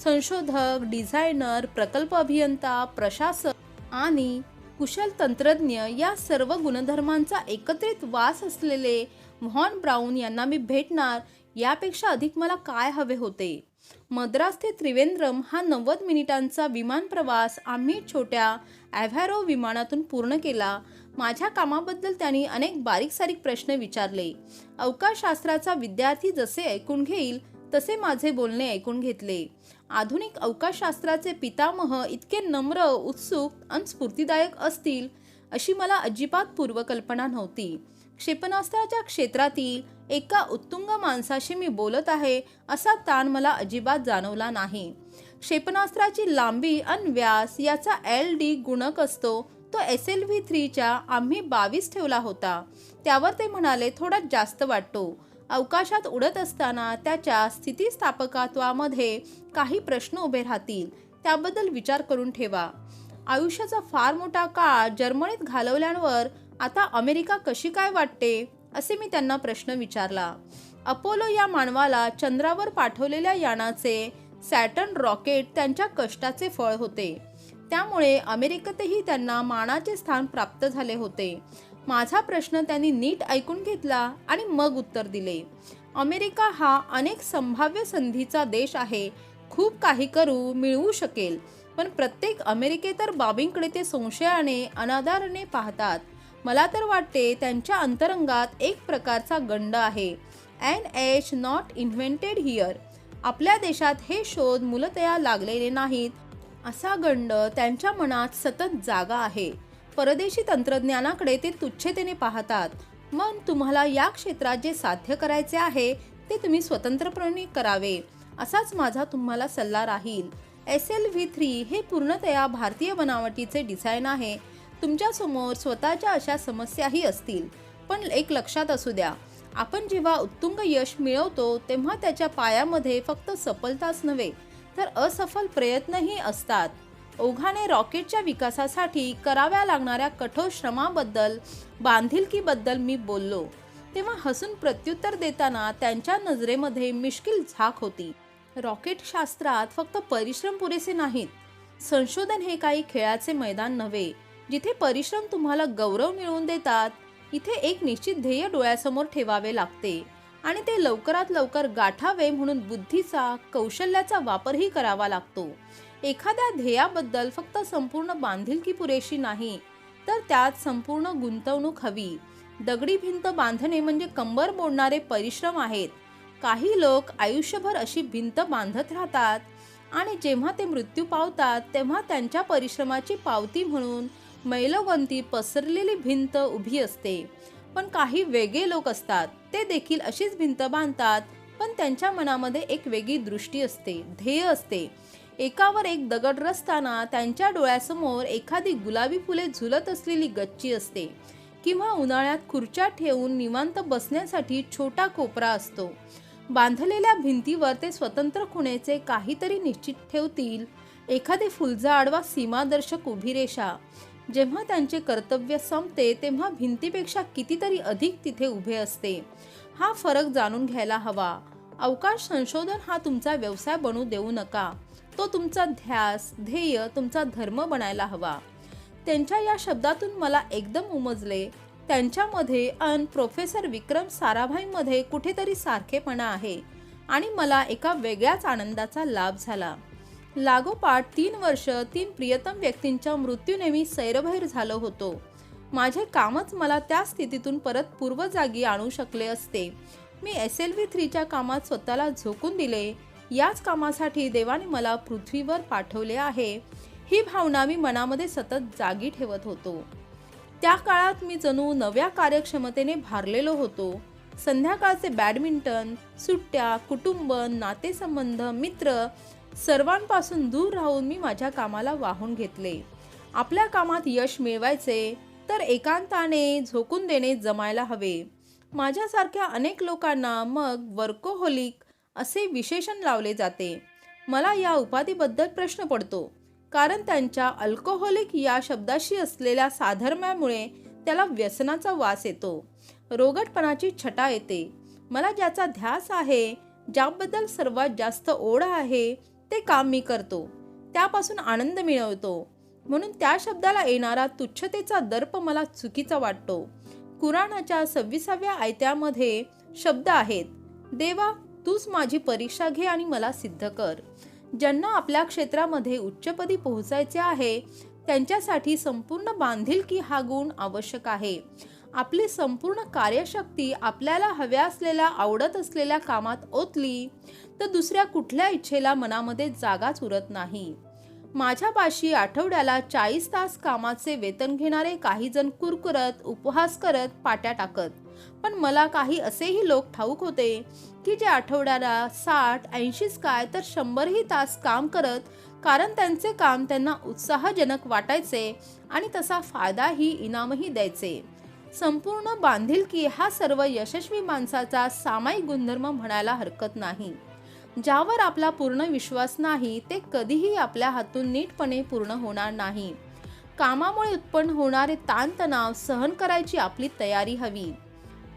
संशोधक, डिझायनर, प्रकल्प अभियंता, प्रशासक आणि कुशल तंत्रज्ञ या सर्व गुणधर्मांचा एकत्रित वास असलेले व्हॉन ब्राऊन यांना मी भेटणार यापेक्षा अधिक मला काय हवे होते. मद्रास ते त्रिवेंद्रम हा 90 मिनिटांचा विमान प्रवास आम्ही छोट्या ॲव्हॅरो विमानातून पूर्ण केला. माझ्या कामाबद्दल त्यांनी अनेक बारीक सारीक प्रश्न विचारले. अवकाशशास्त्राचा विद्यार्थी जसे ऐकून घेईल तसे माझे बोलणे ऐकून घेतले. आधुनिक अवकाशशास्त्राचे पितामह इतके नम्र, उत्सुक आणि स्फूर्तिदायक असतील अशी मला अजिबात पूर्वकल्पना नव्हती. क्षेपणास्त्राच्या क्षेत्रातील एका उत्तुंग माणसाशी मी बोलत आहे असा ताण मला अजिबात जाणवला नाही. क्षेपणास्त्राची लांबी आणि व्यास याचा LD गुणक असतो तो SLV-3च्या आम्ही 22 ठेवला होता. त्यावर ते म्हणाले, थोडा जास्त वाटतो. अवकाशात उडत असताना त्याच्या स्थितिस्थापकत्वामध्ये काही प्रश्न उभे राहतील, त्याबद्दल विचार करून ठेवा. आयुष्याचा फार मोठा काळ जर्मनीत घालवल्यावर आता अमेरिका कशी काय वाटते, असे मी त्यांना प्रश्न विचारला. अपोलो या मानवाला चंद्रावर पाठवलेल्या यानाचे सॅटर्न रॉकेट त्यांच्या कष्टाचे फळ होते. त्यामुळे अमेरिकेतही त्यांना मानाचे स्थान प्राप्त झाले होते. माझा प्रश्न त्यांनी नीट ऐकून घेतला आणि मग उत्तर दिले. अमेरिका हा अनेक संभाव्य संधीचा देश आहे. खूप काही मिळवू शकेल, पण प्रत्येक अमेरिकेतर बाबींकडे ते संशयाने, अनादराने पाहतात. मला तर वाटते त्यांच्या अंतरंगात एक प्रकारचा गंड आहे. NH not invented here. आपल्या देशात हे शोध मूलतया लागलेले नाहीत असा गंड त्यांच्या मनात सतत जागा आहे. परदेशी तंत्रज्ञानाकडे ते तुच्छतेने पाहतात. मग तुम्हाला या क्षेत्रात जे साध्य करायचे आहे ते तुम्ही स्वतंत्रपणे करावे, असाच माझा तुम्हाला सल्ला राहील. SLV-3 हे पूर्णतया भारतीय बनावटीचे डिझाईन आहे. तुमच्यासमोर स्वतःच्या अशा समस्याही असतील, पण एक लक्षात असू द्या, आपण जेव्हा उत्तुंग यश मिळवतो तेव्हा त्याच्या पायामध्ये फक्त सफलताच नव्हे तर असफल प्रयत्नही असतात. ओघाने रॉकेटच्या विकासासाठी कराव्या लागणाऱ्या कठोर श्रमाबद्दल, बांधिलकीबद्दल मी बोललो तेव्हा हसून प्रत्युत्तर देताना त्यांच्या नजरेमध्ये मिश्किल झाक होती. रॉकेट शास्त्रात फक्त परिश्रम पुरेसे नाहीत. संशोधन हे काही खेळाचे मैदान नव्हे जिथे परिश्रम तुम्हाला गौरव मिळवून देतात. इथे एक निश्चित ध्येय डोळ्यासमोर ठेवावे लागते आणि ते लवकरात लवकर गाठावे म्हणून बुद्धीचा, कौशल्याचा वापरही करावा लागतो. एखाद्या ध्येयाबद्दल फक्त संपूर्ण बांधिलकी पुरेशी नाही, तर त्यात संपूर्ण गुंतवणूक हवी. दगडी भिंत बांधणे म्हणजे कंबर मोडणारे परिश्रम आहेत. काही लोक आयुष्यभर अशी भिंत बांधत राहतात आणि जेव्हा ते मृत्यू पावतात तेव्हा त्यांच्या परिश्रमाची पावती म्हणून मैलोगंती पसरलेली भिंत उभी असते. पण काही वेगळे लोक असतात, ते देखील अशीच भिंत बांधतात, पण त्यांच्या मनामध्ये एक वेगळी दृष्टी असते, ध्येय असते. एकावर एक दगड रचताना त्यांच्या डोळ्यासमोर एखादी गुलाबी फुले झुलत असलेली गच्ची असते किंवा उन्हाळ्यात खुर्च्या ठेवून निवांत बसण्यासाठी छोटा कोपरा असतो. बांधलेल्या भिंतीवर ते स्वतंत्र खुणेचे काहीतरी निश्चित ठेवतील, एखादे फुलझाड वा सीमादर्शक उभी रेषा. जेव्हा त्यांचे कर्तव्य संपते तेव्हा भिंतीपेक्षा कितीतरी अधिक तिथे उभे असते. हा फरक जाणून घ्यायला हवा. अवकाश संशोधन हा तुमचा व्यवसाय बनू देऊ नका. तो तुमचा ध्यास, ध्येय, तुमचा धर्म बनायला हवा. त्यांच्या या शब्दातून मला एकदम उमजले, त्यांच्यामध्ये प्रोफेसर विक्रम साराभाईमध्ये कुठेतरी सारखेपणा आहे आणि मला एका वेगळ्याच आनंदाचा लाभ झाला. लागोपाठ 3 वर्ष 3 प्रियतम व्यक्तींच्या मृत्यूने मी सैरभैर झालो होतो. माझे कामच मला त्या स्थितीतून परत पूर्वजागी आणू शकले असते. मी SLV3च्या कामात स्वतःला झोकून दिले. याच कामासाठी देवाने मला पृथ्वीवर पाठवले आहे, ही भावना मी मनामध्ये सतत जागी ठेवत होतो. त्या काळात मी जणू नव्या कार्यक्षमतेने भारलेलो होतो. संध्याकाळचे बॅडमिंटन, सुट्ट्या, कुटुंब, नातेसंबंध, मित्र सर्वांपासून दूर राहून मी माझ्या कामाला वाहून घेतले. आपल्या कामात यश मिळवायचे तर एकांताने झोकून देणे जमायला हवे. माझ्यासारख्या अनेक लोकांना मग वर्कोहोलिक असे विशेषण लावले जाते. मला या उपाधीबद्दल प्रश्न पडतो, कारण त्यांच्या अल्कोहोलिक या शब्दाशी असलेल्या साधर्म्यामुळे त्याला व्यसनाचा वास येतो, रोगटपणाची छटा येते. मला ज्याचा ध्यास आहे, ज्याबद्दल सर्वात जास्त ओढ आहे, ते काम मी करतो, त्यापासून आनंद मिळवतो. म्हणून त्या शब्दाला येणारा तुच्छतेचा दर्प मला चुकीचा वाटतो. कुराणाच्या 26व्या आयत्यामध्ये शब्द आहेत, देवा तूच माझी परीक्षा घे आणि मला सिद्ध कर. ज्यांना आपल्या क्षेत्रामध्ये उच्चपदी पोहोचायचे आहे त्यांच्यासाठी संपूर्ण बांधिलकी हा गुण आवश्यक आहे. आपली संपूर्ण कार्यशक्ती आपल्याला हव्या असलेल्या आवडत असलेल्या कामात ओतली तर दुसऱ्या कुठल्या इच्छेला मनामध्ये जागाच उरत नाही. माझ्यापाशी आठवड्याला 40 तास कामाचे वेतन घेणारे काही जण कुरकुरत, उपहास करत, पाट्या टाकत. पण मला काही असेही लोक ठाऊक होते की जे आठवड्याला 60-80 काय तर 100ही तास काम करत, कारण त्यांचे काम त्यांना उत्साहजनक वाटायचे आणि तसा फायदाही इनामही द्यायचे. संपूर्ण बांधिलकी हा सर्व यशस्वी माणसाचा सामायिक गुणधर्म म्हणायला हरकत नाही. ज्यावर आपला पूर्ण विश्वास नाही ते कधीही आपल्या हातून नीटपणे पूर्ण होणार नाही. कामामुळे उत्पन्न होणारे ताणतणाव सहन करायची आपली तयारी हवी.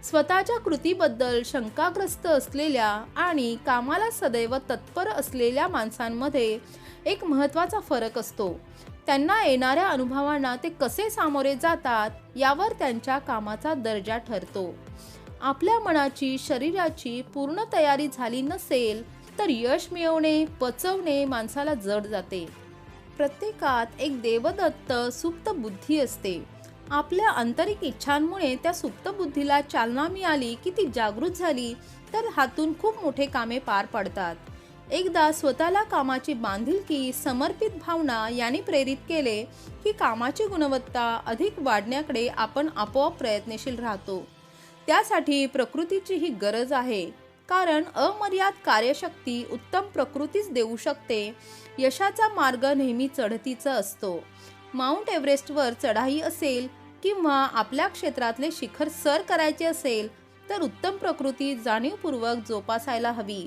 स्वतःच्या कृतीबद्दल शंकाग्रस्त असलेल्या आणि कामाला सदैव तत्पर असलेल्या माणसांमध्ये एक महत्त्वाचा फरक असतो. त्यांना येणाऱ्या अनुभवांना ते कसे सामोरे जातात यावर त्यांच्या कामाचा दर्जा ठरतो. आपल्या मनाची, शरीराची पूर्ण तयारी झाली नसेल तर यश मिळवणे, पचवणे माणसाला जड जाते. प्रत्येकात एक देवदत्त सुप्त बुद्धी असते. आपल्या आंतरिक इच्छांमुळे त्या सुप्त बुद्धीला चालना मिळाली की ती जागृत झाली तर हातून खूप मोठे कामे पार पडतात. एकदा स्वतःला कामाची बांधिलकी, समर्पित भावना यांनी प्रेरित केले की कामाची गुणवत्ता अधिक वाढण्याकडे आपण आपोआप प्रयत्नशील राहतो. त्यासाठी प्रकृतीची ही गरज आहे, कारण अमर्याद कार्यशक्ती उत्तम प्रकृतीच देऊ शकते. यशाचा मार्ग नेहमी चढतीचा असतो. माउंट एव्हरेस्टवर चढाई असेल किंवा आपल्या क्षेत्रातले शिखर सर करायचे असेल तर उत्तम प्रकृती जाणीवपूर्वक जोपासायला हवी.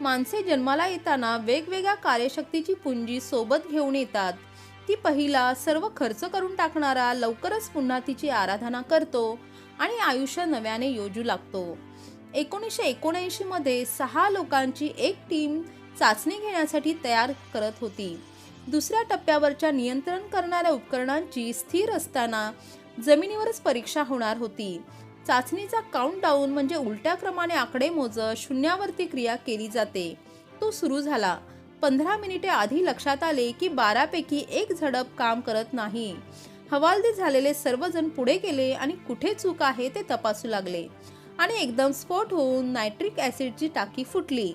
माणसे जन्माला येताना वेगवेगळ्या कार्यशक्तीची पुंजी सोबत घेऊन येतात. ती पहिला सर्व खर्च करून टाकणारा लवकरच पुन्हा तिची आराधना करतो आणि आयुष्य नव्याने योजू लागतो. 1979 मध्ये 6 लोकांची एक टीम चाचणी घेण्यासाठी तयार करत होती. दुसऱ्या टप्प्यावरच्या नियंत्रण करणाऱ्या उपकरणांची स्थिर असताना जमिनीवरच परीक्षा होणार होती. चाचणीचा काउंटडाऊन म्हणजे उलट्या क्रमाने आकडे मोजत शून्यावरती क्रिया केली जाते. तो सुरू झाला. 15 मिनिटे आधी लक्षात आले की 12 पैकी 1 झडप काम करत नाही. हवालदिल झालेले सर्वजण पुढे गेले आणि कुठे चूक आहे ते तपासू लागले आणि एकदम स्फोट होऊन नायट्रिक ॲसिडची टाकी फुटली.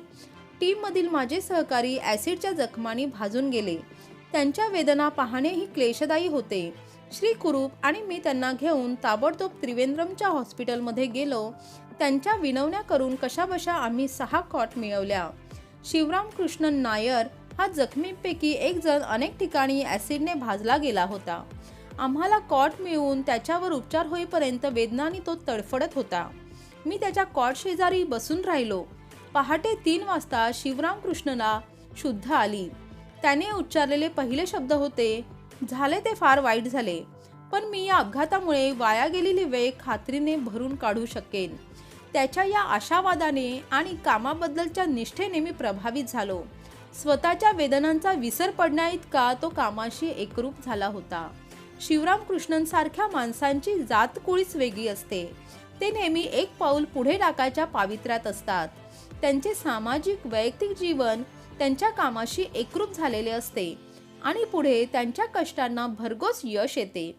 टीममधील माझे सहकारी ॲसिडच्या जखमांनी भाजून गेले. त्यांच्या वेदना पाहणेही क्लेशदायी होते. श्री कुरूप आणि मी त्यांना घेऊन ताबडतोब त्रिवेंद्रमच्या हॉस्पिटलमध्ये गेलो. त्यांच्या विनवण्या करून कशाबशा आम्ही 6 कॉट मिळवल्या. शिवराम कृष्णन नायर हा जखमींपैकी एक जण अनेक ठिकाणी ॲसिडने भाजला गेला होता. आम्हाला कॉट मिळवून त्याच्यावर उपचार होईपर्यंत वेदनाने तो तडफडत होता. मी त्याच्या कॉट शेजारी बसून राहिलो. पहाटे 3 वाजता शिवराम कृष्णला शुद्ध आली. त्याने उच्चारलेले पहिले शब्द होते, झाले ते फार वाईट झाले, पण मी या अपघातामुळे वाया गेलेली वेळ खात्रीने भरून काढू शकेन. त्याच्या या आशावादाने आणि कामाबद्दलच्या निष्ठेने मी प्रभावित झालो. स्वतःच्या वेदनांचा विसर पडण्याइतका तो कामाशी एकरूप झाला होता. शिवराम कृष्णनसारख्या माणसांची जात कुळीच वेगळी असते. ते नेहमी एक पाऊल पुढे टाकायच्या पावित्र्यात असतात. त्यांचे सामाजिक वैयक्तिक जीवन त्यांच्या कामाशी एकरूप झालेले असते आणि पुढे त्यांच्या कष्टांना भरघोस यश येते.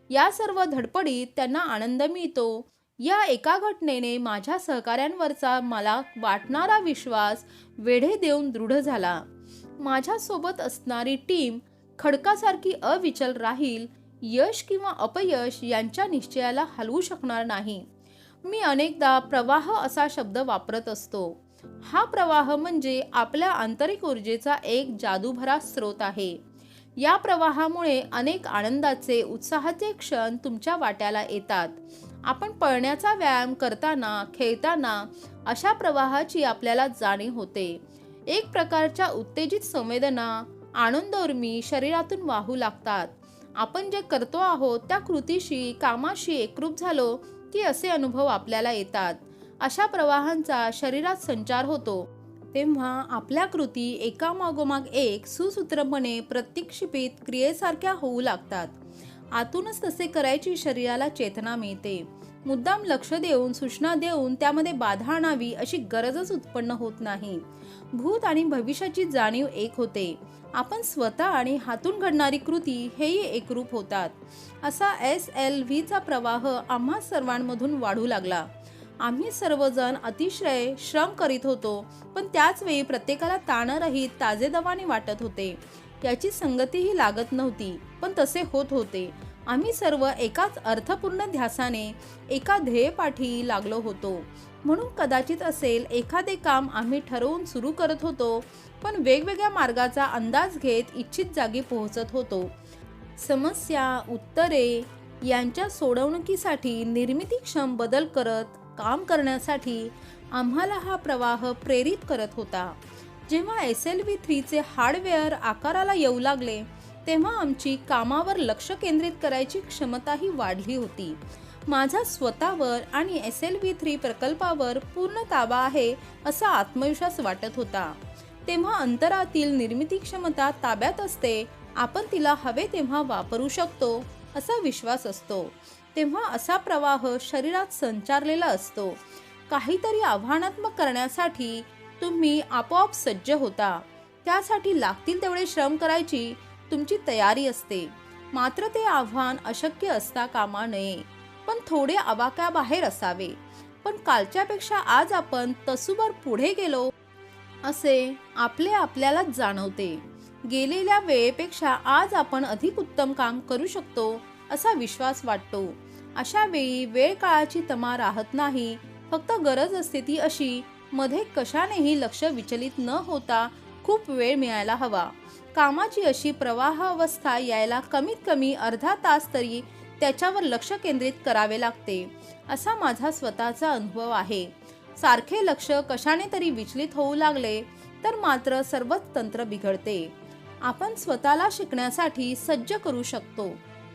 या सर्व धडपडीत त्यांना आनंद मिळतो. या एका घटनेने माझ्या सहकाऱ्यांवरचा मला वाटणारा विश्वास वेढे देऊन दृढ झाला. माझ्यासोबत असणारी टीम खडकासारखी अविचल राहील. यश किंवा अपयश यांच्या निश्चयाला हलवू शकणार नाही. मी अनेकदा प्रवाह असा शब्द वापरत असतो. हा प्रवाह म्हणजे आपल्या आंतरिक ऊर्जेचा एक जादूभरा स्रोत आहे. या प्रवाहामुळे अनेक आनंदाचे, उत्साहाचे क्षण तुमच्या वाट्याला येतात. आपण पळण्याचा व्यायाम करताना, खेळताना अशा प्रवाहाची आपल्याला जाणीव होते. एक प्रकारच्या उत्तेजित संवेदना, आनंदोर्मी शरीरातून वाहू लागतात. आपण जे करतो आहोत त्या कृतीशी, कामाशी एकरूप झालो की असे अनुभव आपल्याला येतात. अशा प्रवाहांचा शरीरात संचार होतो. तेव्हा आपल्या कृती एकामागोमाग एक सुसूत्रपणे प्रत्यक्षिपित क्रियेसारख्या होऊ लागतात. आतूनच तसे करायची शरीराला चेतना मिळते. मुद्दाम लक्ष देऊन, सूचना देऊन त्यामध्ये बाधा आणावी अशी गरजच उत्पन्न होत नाही. भूत आणि भविष्याची जाणीव एक होते. आपण स्वतः आणि हातून घडणारी कृती हेही एकरूप होतात. असा SLVचा प्रवाह आम्हा सर्वांमधून वाढू लागला. आम्ही सर्वजण अतिशय श्रम करीत होतो, पण त्याच वेळी प्रत्येकाला ताणरहित, ताजेतवाने वाटत होते. याची संगतीही लागत नव्हती, पण तसे होत होते. आम्ही सर्व एकाच अर्थपूर्ण ध्यासाने, एका ध्येयपाठी लागलो होतो. म्हणून कदाचित असेल, एखादे काम आम्ही ठरवून सुरू करत होतो, पण वेगवेगळ्या मार्गाचा अंदाज घेत इच्छित जागी पोहोचत होतो. समस्या, उत्तरे यांच्या सोडवणुकीसाठी निर्मितीक्षम बदल करत काम करण्यासाठी आम्हाला हा प्रवाह प्रेरित करत होता. जेव्हा SLV3चे हार्डवेअर आकाराला येऊ लागले, तेव्हा आमची कामावर लक्ष केंद्रित करायची क्षमताही वाढली होती. माझा स्वतःवर आणि SLV3 प्रकल्पावर पूर्ण ताबा आहे असा आत्मविश्वास वाटत होता. तेव्हा अंतरातील निर्मिती क्षमता ताब्यात असते. आपण तिला हवे तेव्हा वापरू शकतो असा विश्वास असतो. तेव्हा असा प्रवाह शरीरात संचारलेला असतो. काहीतरी आव्हानात्मक करण्यासाठी तुम्ही आपोआप सज्ज होता. त्यासाठी लागतील तेवढे श्रम करायची तुमची तयारी असते. मात्र ते आव्हान अशक्य असता कामा नये, पण थोडे आवाक्याबाहेर असावे. पण कालच्यापेक्षा आज आपण तसूभर पुढे गेलो असे आपल्याला जाणवते. गेलेल्या वेळेपेक्षा आज आपण अधिक उत्तम काम करू शकतो असा विश्वास वाटतो. अशा वेळी वेळ काळाची तमा राहत नाही. फक्त गरज असते ती अशी, मध्ये कशानेही लक्ष विचलित न होता खूप वेळ मिळायला हवा. कामाची अशी प्रवाह अवस्था यायला कमीत कमी अर्धा तास तरी त्याच्यावर लक्ष केंद्रित करावे लागते, असा माझा स्वतःचा अनुभव आहे. सारखे लक्ष कशाने तरी विचलित होऊ लागले तर मात्र सर्वच तंत्र बिघडते. आपण स्वतःला शिकण्यासाठी सज्ज करू शकतो.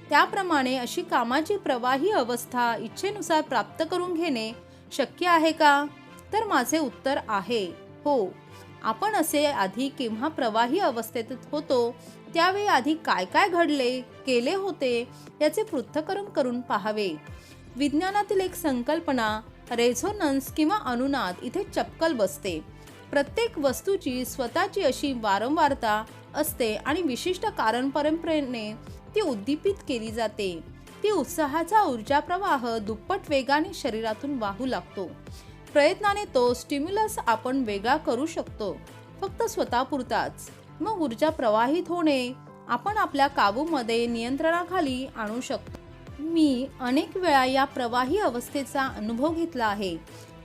त्याप्रमाणे अशी कामाची प्रवाही अवस्था इच्छेनुसार प्राप्त करून घेणे शक्य आहे का? तर माझे उत्तर आहे हो. आपण असे आधी केव्हा प्रवाही अवस्थेत होतो, त्यावेळी आधी काय काय घडले केले होते याचे पृथक्करण करून पाहावे. विज्ञानातील एक संकल्पना रेझोनन्स किंवा अनुनाद इथे चपकल बसते. प्रत्येक वस्तूची स्वतःची अशी वारंवारता असते आणि विशिष्ट कारण परंपरेने ती उद्दीपित केली जाते. ती उत्साहाचा ऊर्जा प्रवाह दुप्पट वेगाने शरीरातून वाहू लागतो. प्रयत्नाने तो स्टिम्युलस आपण वेगळा करू शकतो, फक्त स्वतःपुरताच. मग ऊर्जा प्रवाहित होणे आपण आपल्या काबूमध्ये नियंत्रणाखाली आणू शकतो. मी अनेक वेळा या प्रवाही अवस्थेचा अनुभव घेतला आहे.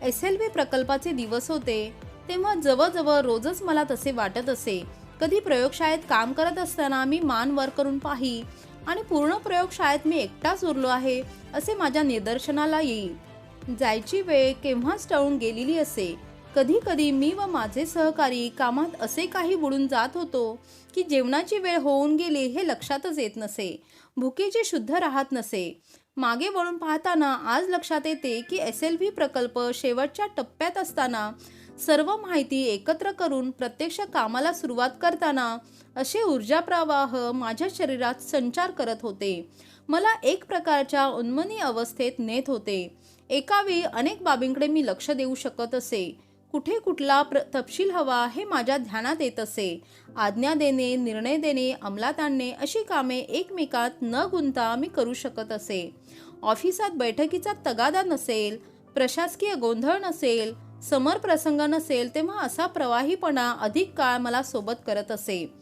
SLV प्रकल्पाचे दिवस होते तेव्हा जवळजवळ रोजच मला तसे वाटत असे. कधी प्रयोगशाळेत काम करत असताना मी मान वर करून पाही आणि पूर्ण प्रयोगशाळेत मी एकटाच उरलो आहे असे माझ्या निदर्शनाला येईल. जायची वेळ केव्हाच टळून गेलेली असे. कधी कधी मी व माझे सहकारी कामात असे काही बुडून जात होतो की जेवणाची वेळ होऊन गेली हे लक्षातच येत नसे. भुकेचे शुद्ध राहत नसे. मागे वळून पाहताना आज लक्षात येते की SLV प्रकल्प शेवटच्या टप्प्यात असताना सर्व माहिती एकत्र करून प्रत्यक्ष कामाला सुरुवात करताना असे ऊर्जा प्रवाह माझ्या शरीरात संचार करत होते. मला एक प्रकारच्या उन्मनी अवस्थेत नेत होते. एकावेळी अनेक बाबींकडे मी लक्ष देऊ शकत असे. कुठे कुठला तपशील हवा हे माझ्या ध्यानात येत असे. आज्ञा देणे, निर्णय देणे, अंमलात आणणे अशी कामे एकमेकात न गुंता मी करू शकत असे. ऑफिसात बैठकीचा तगादा नसेल, प्रशासकीय गोंधळ नसेल, समर प्रसंग नसेल तेव्हा असा प्रवाहीपणा अधिक काळ मला सोबत करत असे.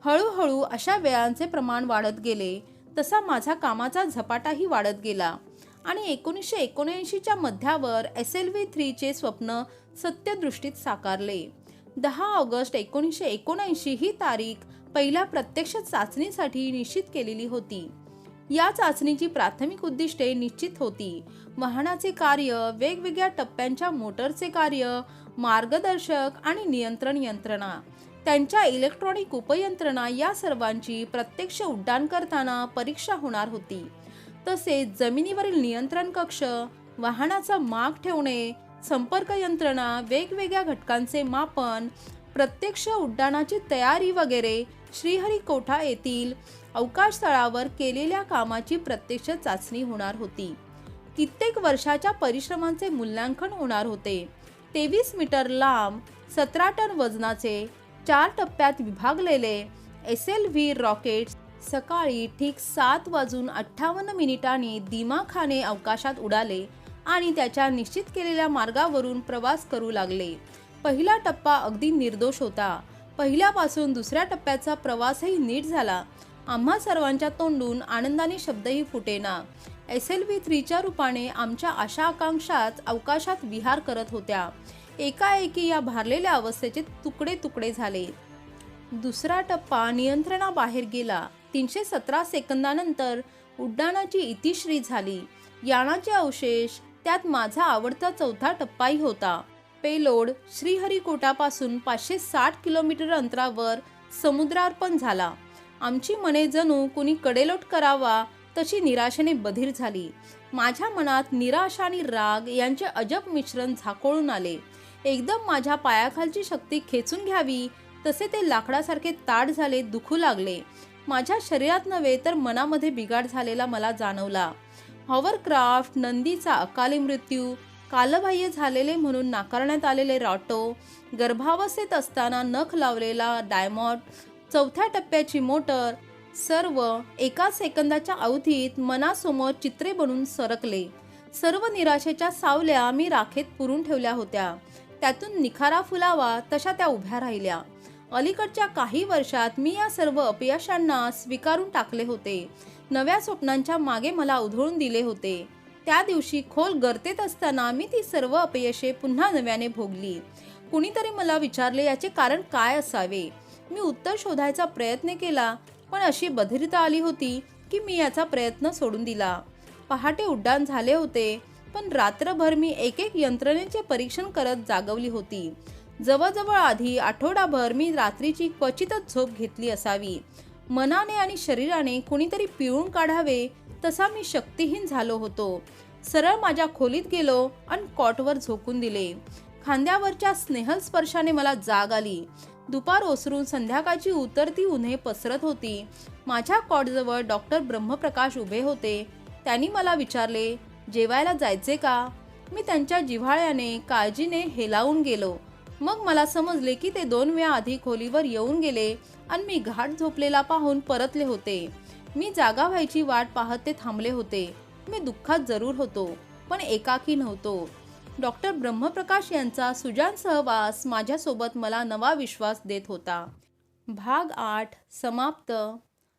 हळूहळू अशा वेळांचे प्रमाण वाढत गेले तसा माझा कामाचा झपाटाही वाढत गेला आणि 1979च्या मध्यावर SLV3 चे स्वप्न सत्यदृष्टीत साकारले. 10 ऑगस्ट 1979 ही तारीख पहिल्या प्रत्यक्ष चाचणीसाठी निश्चित केलेली होती. या चाचणीची प्राथमिक उद्दिष्टे निश्चित होती. वाहनाचे कार्य, वेगवेगळ्या टप्प्यांच्या मोटरचे कार्य, मार्गदर्शक आणि नियंत्रण यंत्रणा, त्यांच्या इलेक्ट्रॉनिक उपयंत्रणा या सर्वांची प्रत्यक्ष उड्डाण करताना परीक्षा होणार होती. तसेच जमिनीवरील नियंत्रण कक्ष, वाहनाचा माग ठेवणे, संपर्क यंत्रणा, वेगवेगळ्या घटकांचे मापन, प्रत्यक्ष उड्डाणाची तयारी वगैरे श्रीहरिकोटा येथील अवकाश तळावर केलेल्या कामाची प्रत्यक्ष चाचणी होणार होती. कित्येक वर्षाच्या परिश्रमांचे मूल्यांकन होणार होते. 23 मीटर लांब, 17 टन वजनाचे 4 टप्प्यात विभागलेले SLV रॉकेट सकाळी ठीक 7:58 दिमाखाने अवकाशात उडाले आणि त्याच्या निश्चित केलेल्या मार्गावरून प्रवास करू लागले. पहिला टप्पा अगदी निर्दोष होता. पहिल्यापासून दुसऱ्या टप्प्याचा प्रवासही नीट झाला. आम्हा सर्वांच्या तोंडून आनंदाने शब्दही फुटेना. SLV3च्या रूपाने आमच्या आशा आकांक्षाच अवकाशात विहार करत होत्या. एकाएकी या भारलेल्या अवस्थेचे तुकडे तुकडे झाले. दुसरा टप्पा नियंत्रणाबाहेर गेला. 317 सेकंदानंतर उड्डाणाची इतिश्री झाली. यानाचे अवशेष, त्यात माझा आवडता चौथा टप्पाही होता. पेलोड श्रीहरिकोटापासून 560 किलोमीटर अंतरावर समुद्रार्पण झाला. आमची मने जणू कुणी कडेलोट करावा तशी निराशेने बधीर झाली. माझ्या मनात निराशा आणि राग यांचे अजब मिश्रण झाकोळून आले. एकदम माझ्या पायाखालची शक्ती खेचून घ्यावी तसे ते लाकडासारखे ताठ झाले, दुखू लागले. माझ्या शरीरात नव्हे तर मनामध्ये बिघाड झालेला मला जाणवला. हॉवरक्राफ्ट, नंदीचा अकाली मृत्यू, कालबाह्य झालेले म्हणून नाकारण्यात आलेले रॉटो, गर्भावस्थेत असताना नख लावलेला डायमॉट, चौथ्या टप्प्याची मोटर, सर्व एका सेकंदाच्या अवधीत मनासमोर चित्रे बनून सरकले. सर्व निराशेच्या सावल्या मी राखेत पुरून ठेवल्या होत्या. त्यातून निखारा फुलावा तशा त्या उभ्या राहिल्या. अलीकडच्या काही वर्षात मी या सर्व अपयशांना स्वीकारून टाकले होते. नव्या स्वप्नांच्या मागे मला उधळून दिले होते. त्या दिवशी खोल गर्तेत असताना मी ती सर्व अपयशे पुन्हा नव्याने भोगली. कुणीतरी मला विचारले याचे कारण काय असावे. मी उत्तर शोधायचा प्रयत्न केला, पण अशी बधिरता आली होती की मी याचा प्रयत्न सोडून दिला. पहाटे उड्डाण झाले होते, पण रात्रभर मी एक एक यंत्रणेचे परीक्षण करत जागवली होती. जवळजवळ आधी आठवडाभर मी रात्रीची क्वचितच झोप घेतली असावी. मनाने आणि शरीराने कुणीतरी पिळून काढावे तसा मी शक्तिहीन झालो होतो. सरळ माझ्या खोलीत गेलो आणि कॉटवर झोकून दिले. खांद्यावरच्या स्नेहल स्पर्शाने मला जाग आली. दुपार ओसरून संध्याकाळची उतरती उन्हे पसरत होती. माझ्या कॉटजवळ डॉक्टर ब्रह्मप्रकाश उभे होते. त्यांनी मला विचारले, जेवायला जायचे का? मी त्यांच्या जिव्हाळ्याने काळजीने हेलावून गेलो. मग मला समजले की ते 2 वेळा आधी खोलीवर येऊन गेले आणि मी घाट झोपलेला पाहून परतले होते. मी जागा व्हायची वाट पाहत ते थांबले होते. मी दुःखात जरूर होतो, पण एकाकी नव्हतो. डॉक्टर ब्रह्मप्रकाश यांचा सुजान सहवास माझ्यासोबत मला नवा विश्वास देत होता. भाग 8 समाप्त.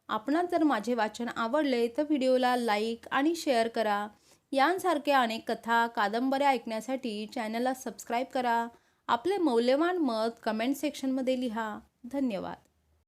आपणास जर माझे वाचन आवडले तर व्हिडिओला लाईक आणि शेअर करा. यांसारख्या अनेक कथा, कादंबऱ्या ऐकण्यासाठी चॅनलला सबस्क्राईब करा. आपले मौल्यवान मत कमेंट सेक्शनमध्ये लिहा. धन्यवाद.